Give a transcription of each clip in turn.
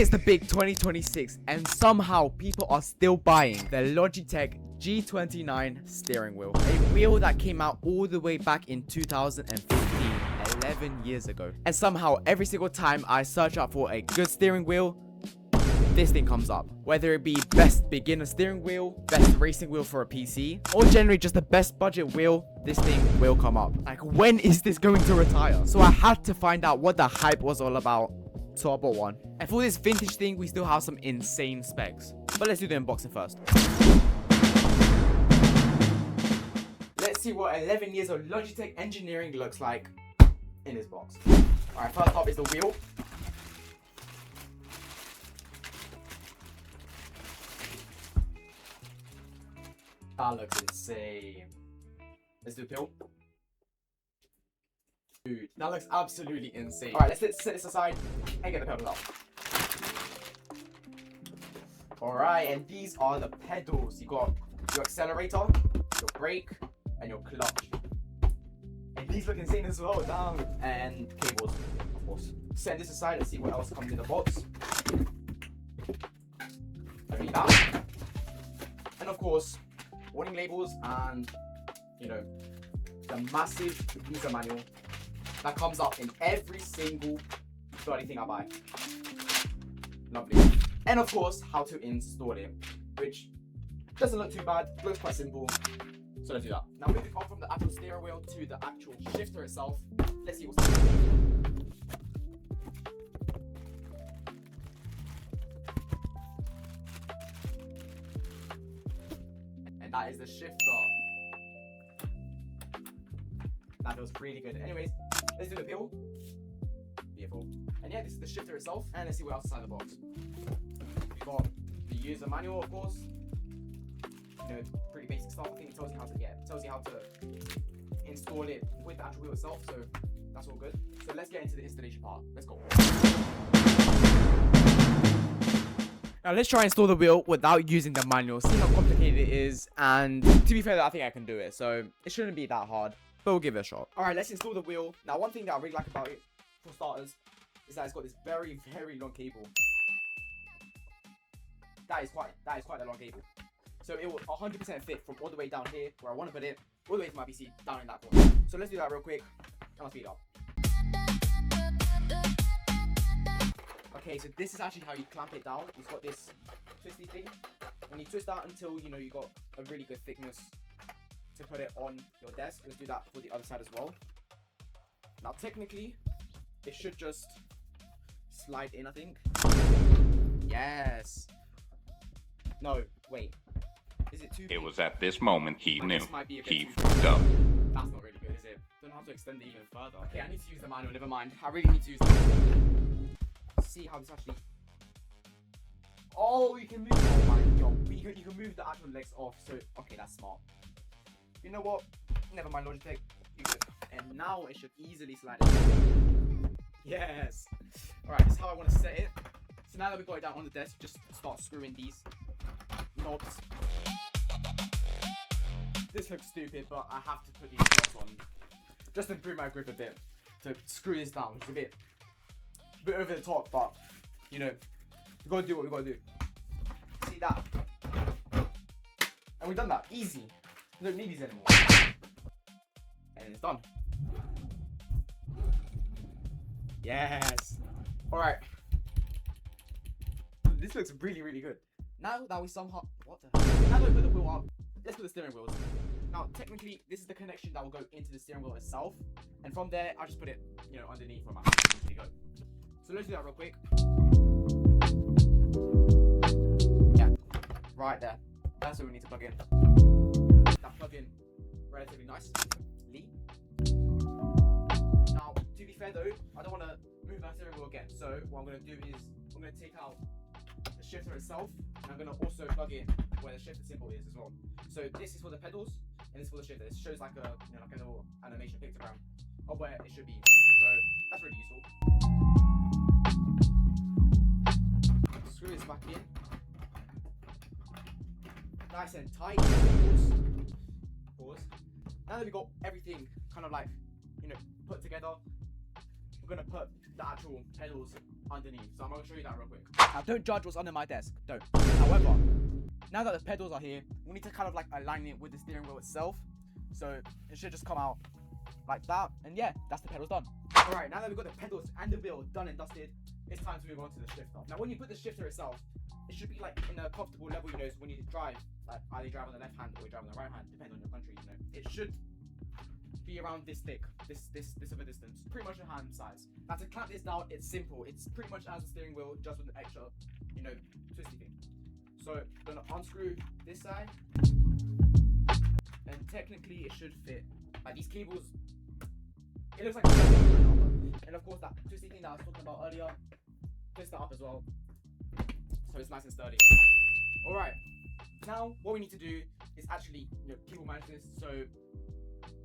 is the big 2026 and somehow people are still buying the Logitech G29 steering wheel. A wheel that came out all the way back in 2015, 11 years ago. And somehow every single time I search up for a good steering wheel, this thing comes up. Whether it be best beginner steering wheel, best racing wheel for a PC, or generally just the best budget wheel, this thing will come up. Like, when is this going to retire? So I had to find out what the hype was all about. So I bought one. And for this vintage thing, we still have some insane specs. But let's do the unboxing first. Let's see what 11 years of Logitech engineering looks like in this box. Alright, first up is the wheel. That looks insane. Let's do a pill. Dude, that looks absolutely insane. Alright, let's set this aside and get the pedals out. Alright, and these are the pedals. You got your accelerator, your brake, and your clutch. And these look insane as well, damn. And cables, of course. Set this aside and see what else comes in the box. Only that. And of course, warning labels and, you know, the massive user manual that comes up in every single bloody thing I buy. Lovely. And of course, how to install it, which doesn't look too bad, looks quite simple. So let's do that. Now moving on from the actual steering wheel to the actual shifter itself, let's see what's and that is the shifter. That feels pretty good. Anyways, let's do the peel. Beautiful. And yeah, this is the shifter itself. And let's see what else is inside the box. We've got the user manual, of course. You know, pretty basic stuff. I think it tells you how to install it with the actual wheel itself. So that's all good. So let's get into the installation part. Let's go. Now let's try and install the wheel without using the manual. See how complicated it is. And to be fair, I think I can do it. So it shouldn't be that hard. But we'll give it a shot. Alright, let's install the wheel. Now, one thing that I really like about it, for starters, is that it's got this very, very long cable. That is quite a long cable. So it will 100% fit from all the way down here, where I want to put it, all the way to my PC, down in that corner. So let's do that real quick, and I'll speed up. Okay, so this is actually how you clamp it down. It's got this twisty thing. When you twist that until, you know, you got a really good thickness to put it on your desk. Let's do that for the other side as well. Now technically it should just slide in, I think. Yes. No, wait. Is it too big? It was at this moment he knew he fucked up. That's not really good, is it? Don't know how to extend it even further. Okay, I need to use the manual, never mind. I really need to use the manual. See how this actually... Oh, you can move... Oh my god. You can move the actual legs off, so... Okay, that's smart. You know what? Never mind, Logitech. You good. And now it should easily slide in. Yes. Alright, this is how I want to set it. So now that we've got it down on the desk, just start screwing these knobs. This looks stupid, but I have to put these knobs on. Just to improve my grip a bit. To screw this down, which is a bit over the top, but, you know, we gotta do what we gotta do. See that? And we've done that. Easy. We don't need these anymore. And it's done. Yes. Alright. This looks really, really good. Now that we somehow... What the hell? Now that we put the wheel up, let's put the steering wheels. Now, technically, this is the connection that will go into the steering wheel itself. And from there, I'll just put it, you know, underneath where my hand usually go. So let's do that real quick. Yeah. Right there. That's what we need to plug in. That plug in relatively nicely. Now, to be fair though, I don't want to move my steering wheel again. So what I'm going to do is I'm going to take out the shifter itself, and I'm going to also plug in where the shifter symbol is as well. So this is for the pedals, and this is for the shifter. This shows like a, you know, like a little animation pictogram of where it should be. So that's really useful. Screw this back in. Nice and tight. Pause. Now that we've got everything kind of like, you know, put together, we're gonna put the actual pedals underneath. So I'm gonna show you that real quick. Now don't judge what's under my desk. Don't. However, now that the pedals are here, we need to kind of like align it with the steering wheel itself. So it should just come out like that. And yeah, that's the pedals done. Alright, now that we've got the pedals and the wheel done and dusted, it's time to move on to the shifter. Now when you put the shifter itself, it should be like in a comfortable level, you know, so when you drive, like either you drive on the left hand or you drive on the right hand, depending on your country, you know. It should be around this thick, this of a distance, pretty much a hand size. Now to clamp this down, it's simple. It's pretty much as a steering wheel, just with an extra, you know, twisty thing. So I'm gonna unscrew this side, and technically it should fit. Like these cables, it looks like a and of course that twisty thing that I was talking about earlier, twist that up as well, so it's nice and sturdy. All right, now what we need to do is actually, you know, cable manage this. So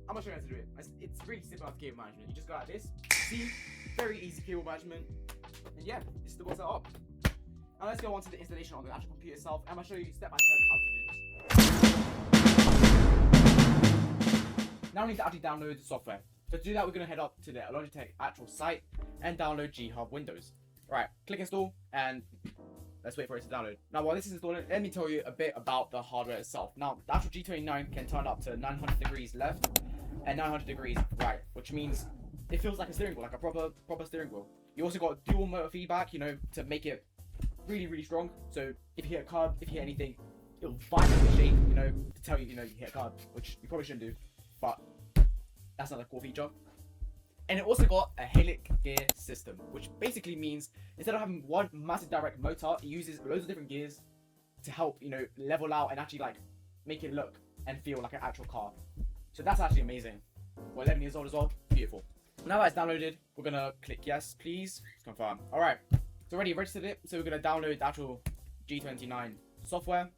I'm gonna show you how to do it. It's really simple as cable management. You just go like this. See, very easy cable management. And yeah, this is the what's set up. Now let's go on to the installation on the actual computer itself. I'm gonna show you step by step how to do this. Now we need to actually download the software. So to do that, we're gonna head up to the Logitech actual site and download G Hub Windows. Right, click install and let's wait for it to download. Now while this is installing, let me tell you a bit about the hardware itself. Now the actual G29 can turn up to 900 degrees left and 900 degrees right, which means it feels like a steering wheel, like a proper steering wheel. You also got dual motor feedback, you know, to make it really strong. So if you hit a curb, if you hit anything, it'll violently shake, you know, to tell you, you know, you hit a curb, which you probably shouldn't do, but that's another cool feature. And it also got a helic gear system, which basically means instead of having one massive direct motor, it uses loads of different gears to help, you know, level out and actually like make it look and feel like an actual car. So that's actually amazing. We're 11 years old as well. Beautiful. Now that it's downloaded, we're gonna click yes, please. Confirm. All right. It's already registered it, so we're gonna download the actual G29 software.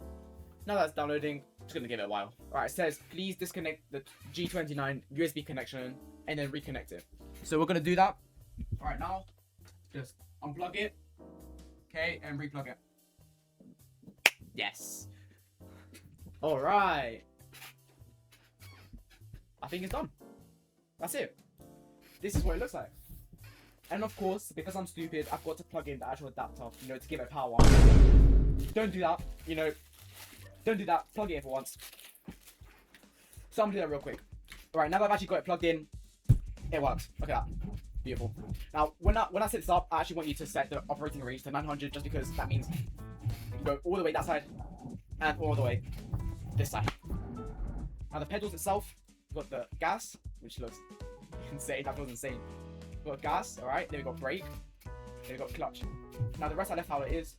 Now that's downloading, just gonna give it a while. All right. It says please disconnect the G29 USB connection and then reconnect it. So we're gonna do that. All right. Now, just unplug it. Okay, and replug it. Yes. All right. I think it's done. That's it. This is what it looks like. And of course, because I'm stupid, I've got to plug in the actual adapter, you know, to give it power. Don't do that, you know. Don't do that. Plug it in for once. So I'm gonna do that real quick. Alright, now that I've actually got it plugged in, it works. Look at that. Beautiful. Now, when I set this up, I actually want you to set the operating range to 900 just because that means you go all the way that side and all the way this side. Now the pedals itself, we've got the gas, which looks insane. That feels insane. We've got gas, alright, then we've got brake, then we've got clutch. Now the rest I left how it is.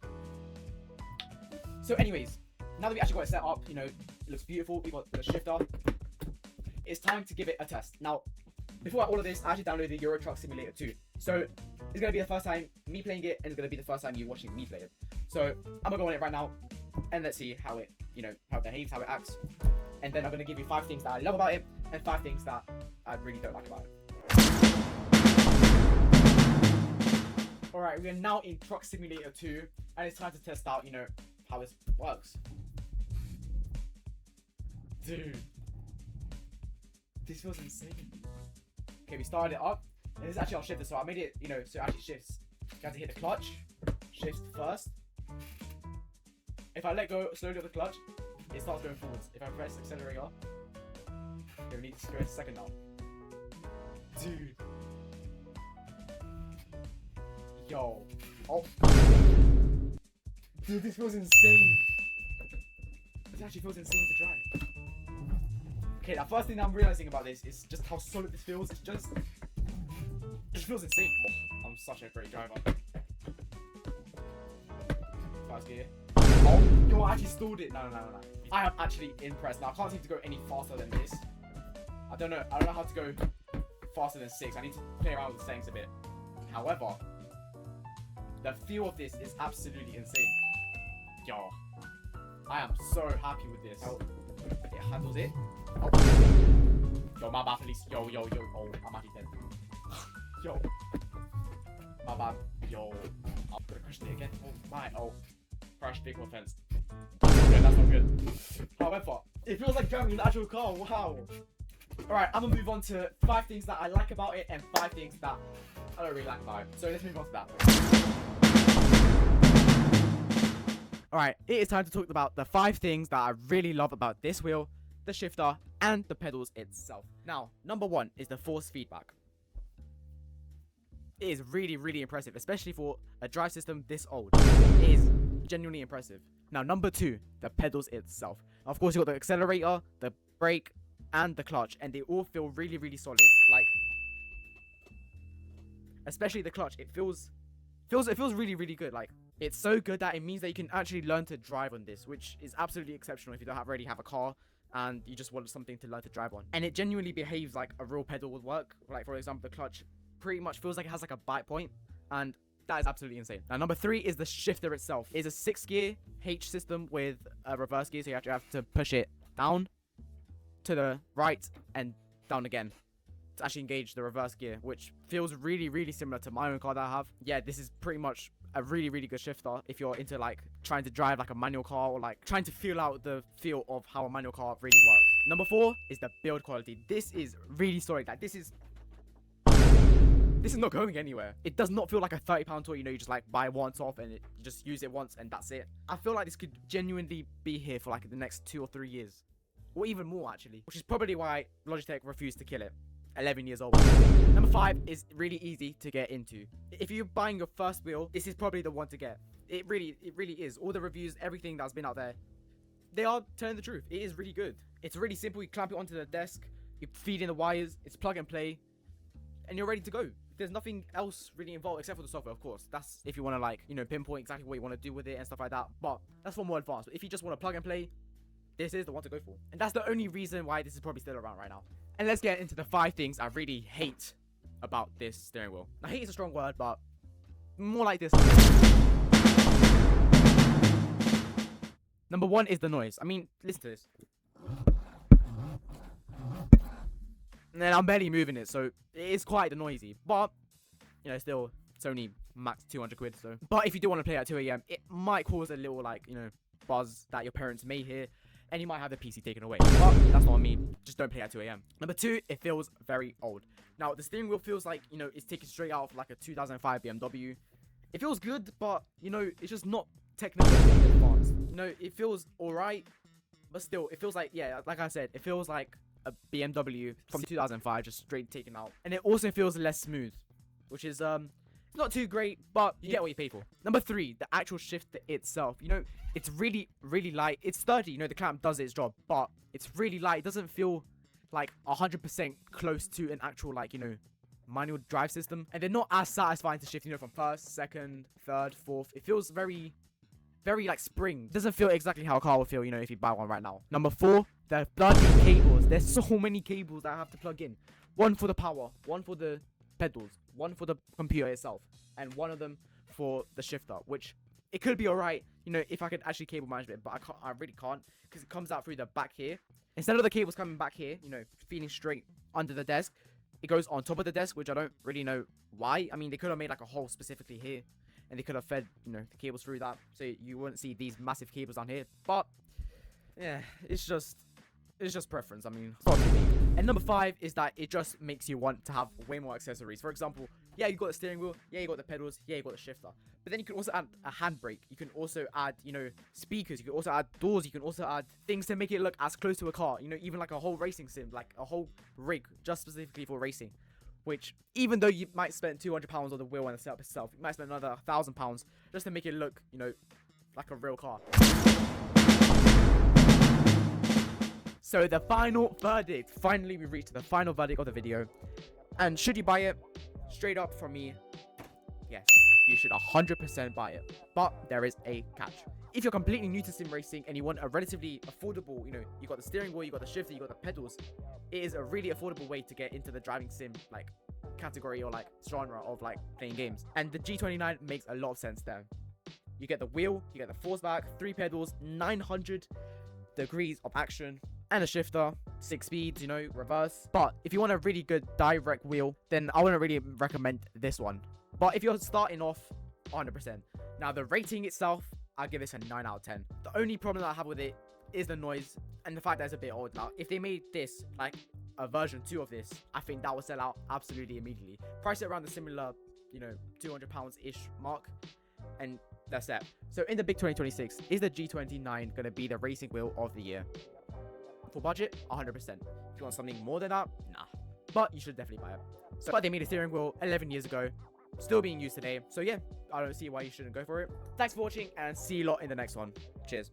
So anyways, now that we actually got it set up, you know, it looks beautiful, we've got the shifter. It's time to give it a test. Now, before all of this, I actually downloaded the Euro Truck Simulator 2. So it's gonna be the first time me playing it, and it's gonna be the first time you watching me play it. So I'm gonna go on it right now, and let's see how it, you know, how it behaves, how it acts. And then I'm gonna give you 5 things that I love about it, and 5 things that I really don't like about it. Alright, we are now in Truck Simulator 2, and it's time to test out, you know, how this works. Dude. This feels insane. Okay, we started it up, and this is actually our shifter, so I made it, you know, so it actually shifts. You have to hit the clutch, shifts first. If I let go slowly of the clutch, it starts going forwards. If I press accelerator, okay, we need to go to second now. Dude. Yo. Oh. Dude, this feels insane. This actually feels insane to drive. Okay, the first thing I'm realizing about this is just how solid this feels. It just feels insane. Oh, I'm such a great driver. First gear. Oh, yo, I actually stalled it. No. I am actually impressed. Now I can't seem to go any faster than this. I don't know how to go faster than 6. I need to play around with the settings a bit. However, the feel of this is absolutely insane. Yo, I am so happy with this. How it handles it. Oh. Yo, my bad, police. Yo. Oh, I'm actually dead. Yo. My bad. Yo. I'm gonna crash it again. Oh, my. Oh. Crash vehicle offense. That's not good. However, it feels like driving an actual car. Wow. Alright, I'm gonna move on to 5 things that I like about it and 5 things that I don't really like about it. So let's move on to that. Alright, it is time to talk about the 5 things that I really love about this wheel, the shifter, and the pedals itself. Now, number 1 is the force feedback. It is really, really impressive, especially for a drive system this old. It is genuinely impressive. Now, number 2, the pedals itself. Of course, you got the accelerator, the brake, and the clutch, and they all feel really, really solid. Like, especially the clutch, it feels really, really good. Like, it's so good that it means that you can actually learn to drive on this, which is absolutely exceptional if you don't already have a car and you just want something to learn to drive on. And it genuinely behaves like a real pedal would work. Like, for example, the clutch pretty much feels like it has like a bite point, and that is absolutely insane. Now, number 3 is the shifter itself. It's a 6-gear H system with a reverse gear, so you actually have to push it down, to the right, and down again to actually engage the reverse gear, which feels really, really similar to my own car that I have. Yeah, this is pretty much a really, really good shifter if you're into like trying to drive like a manual car, or like trying to feel out the feel of how a manual car really works. Number 4 is the build quality. This is really solid. Like, this is not going anywhere. It does not feel like a £30 toy, you know, you just like buy once off and you just use it once and that's it. I feel like this could genuinely be here for like the next 2 or 3 years, or even more actually, which is probably why Logitech refused to kill it 11 years old. Number 5 is really easy to get into. If you're buying your first wheel, this is probably the one to get. It really is. All the reviews, everything that's been out there, they are telling the truth. It is really good. It's really simple. You clamp it onto the desk, you feed in the wires, it's plug and play, and you're ready to go. There's nothing else really involved except for the software, of course. That's if you want to, like, you know, pinpoint exactly what you want to do with it and stuff like that. But that's for more advanced. But if you just want to plug and play, this is the one to go for. And that's the only reason why this is probably still around right now. And let's get into the 5 things I really hate about this steering wheel. Now, hate is a strong word, but more like this. Number 1 is the noise. I mean, listen to this. And I'm barely moving it, so it is quite noisy. But, you know, still, it's only max 200 quid, so. But if you do want to play at 2 AM, it might cause a little, like, you know, buzz that your parents may hear, and you might have the PC taken away. But that's not on me. Just don't play at 2 AM. Number 2, it feels very old. Now, the steering wheel feels like, you know, it's taken straight out of like a 2005 BMW. It feels good, but, you know, it's just not technically advanced. You know, it feels alright, but still, it feels like, yeah, like I said, it feels like a BMW from 2005, just straight taken out. And it also feels less smooth, which is, not too great, but you get what you pay for. Number 3, the actual shifter itself. You know, it's really, really light. It's sturdy. You know, the clamp does its job, but it's really light. It doesn't feel like 100% close to an actual, like, you know, manual drive system. And they're not as satisfying to shift, you know, from first, second, third, fourth. It feels very, very like spring. It doesn't feel exactly how a car would feel, you know, if you buy one right now. Number 4, the bloody cables. There's so many cables that I have to plug in. One for the power, one for the pedals, one for the computer itself, and one of them for the shifter, which it could be alright, you know, if I could actually cable manage it, but I really can't, because it comes out through the back here. Instead of the cables coming back here, you know, feeding straight under the desk, it goes on top of the desk, which I don't really know why. I mean, they could have made like a hole specifically here, and they could have fed, you know, the cables through that, so you wouldn't see these massive cables down here. But yeah, it's just preference. I mean, it's not too deep. And number 5 is that it just makes you want to have way more accessories. For example, yeah, you got the steering wheel, yeah, you got the pedals, yeah, you got the shifter. But then you can also add a handbrake. You can also add, you know, speakers. You can also add doors. You can also add things to make it look as close to a car. You know, even like a whole racing sim, like a whole rig just specifically for racing. Which, even though you might spend £200 on the wheel and the setup itself, you might spend another £1,000 just to make it look, you know, like a real car. So the final verdict. Finally, we reached the final verdict of the video. And should you buy it? Straight up from me, yes, you should 100% buy it. But there is a catch. If you're completely new to sim racing and you want a relatively affordable, you know, you got the steering wheel, you got the shifter, you got the pedals, it is a really affordable way to get into the driving sim, like, category or like genre of like playing games. And the G29 makes a lot of sense there. You get the wheel, you get the force back, 3 pedals, 900 degrees of action, and a shifter, 6 speeds, you know, reverse. But if you want a really good direct wheel, then I wouldn't really recommend this one. But if you're starting off, 100%. Now, the rating itself, I'll give this a 9 out of 10. The only problem that I have with it is the noise and the fact that it's a bit old. Now, if they made this like a version 2 of this, I think that will sell out absolutely immediately. Price it around the similar, you know, £200-ish mark, and that's that. So in the big 2026, is the G29 going to be the racing wheel of the year? For budget, 100%. If you want something more than that, nah. But you should definitely buy it. So, but they made a steering wheel 11 years ago, still being used today. So yeah, I don't see why you shouldn't go for it. Thanks for watching, and see you lot in the next one. Cheers.